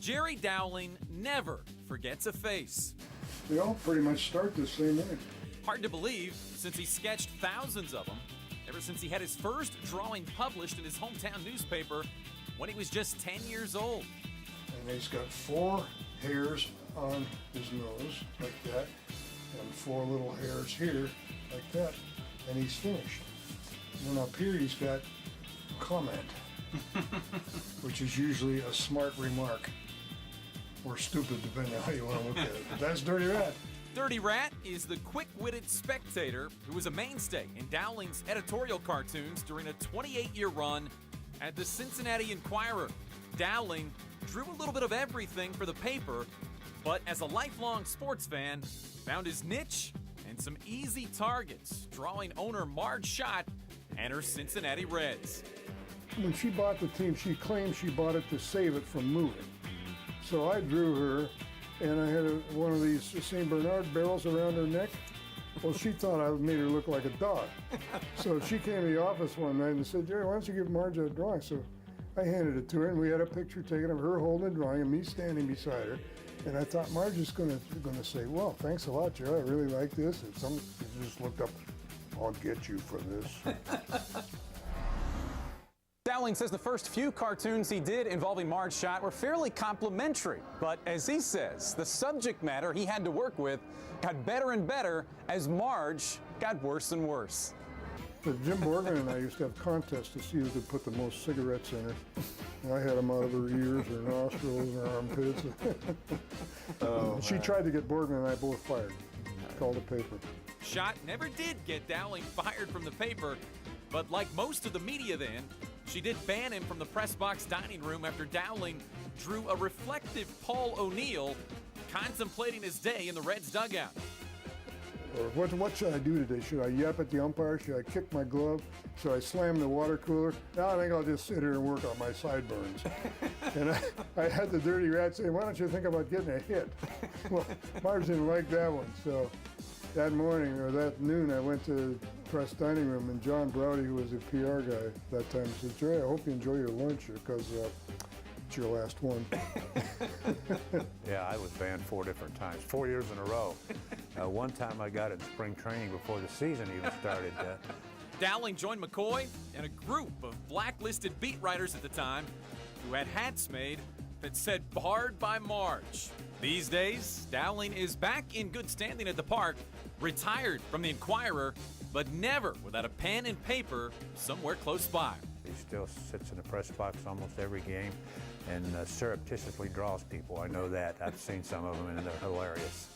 Jerry Dowling never forgets a face. They all pretty much start the same way. Hard to believe, since he sketched thousands of them, ever since he had his first drawing published in his hometown newspaper when he was just 10 years old. And he's got 4 hairs on his nose, like that, and 4 little hairs here, like that, and he's finished. And then up here he's got comment, which is usually a smart remark, or stupid, depending on how you want to look at it. But that's Dirty Rat. Dirty Rat is the quick-witted spectator who was a mainstay in Dowling's editorial cartoons during a 28-year run at the Cincinnati Enquirer. Dowling drew a little bit of everything for the paper, but as a lifelong sports fan, found his niche and some easy targets, drawing owner Marge Schott and her Cincinnati Reds. When she bought the team, she claimed she bought it to save it from moving. So I drew her, and I had one of these St. Bernard barrels around her neck. Well, she thought I made her look like a dog. So she came to the office one night and said, Jerry, why don't you give Marge a drawing? So I handed it to her, and we had a picture taken of her holding a drawing and me standing beside her. And I thought Marge is going to say, well, thanks a lot, Jerry. I really like this. And some just looked up, I'll get you for this. Dowling says the first few cartoons he did involving Marge Schott were fairly complimentary. But as he says, the subject matter he had to work with got better and better as Marge got worse and worse. But Jim Borgman and I used to have contests to see who could put the most cigarettes in her. And I had them out of her ears, her nostrils, her armpits. She tried to get Borgman and I both fired. Called the paper. Schott never did get Dowling fired from the paper, but like most of the media then, she did ban him from the press box dining room after Dowling drew a reflective Paul O'Neill contemplating his day in the Reds dugout. Or what should I do today? Should I yap at the umpire? Should I kick my glove? Should I slam the water cooler? No, I think I'll just sit here and work on my sideburns. And I had the Dirty Rat say, why don't you think about getting a hit? Well, Marge didn't like that one. So that morning or that noon, I went to the press dining room, and John Browdy, who was a PR guy at that time, said, Jerry, I hope you enjoy your lunch because it's your last one. Yeah, I was banned 4 different times, 4 years in a row. One time I got it in spring training before the season even started. Dowling joined McCoy and a group of blacklisted beat writers at the time who had hats made that said barred by Marge. These days, Dowling is back in good standing at the park, retired from the Enquirer, but never without a pen and paper somewhere close by. He still sits in the press box almost every game and surreptitiously draws people. I know that. I've seen some of them and they're hilarious.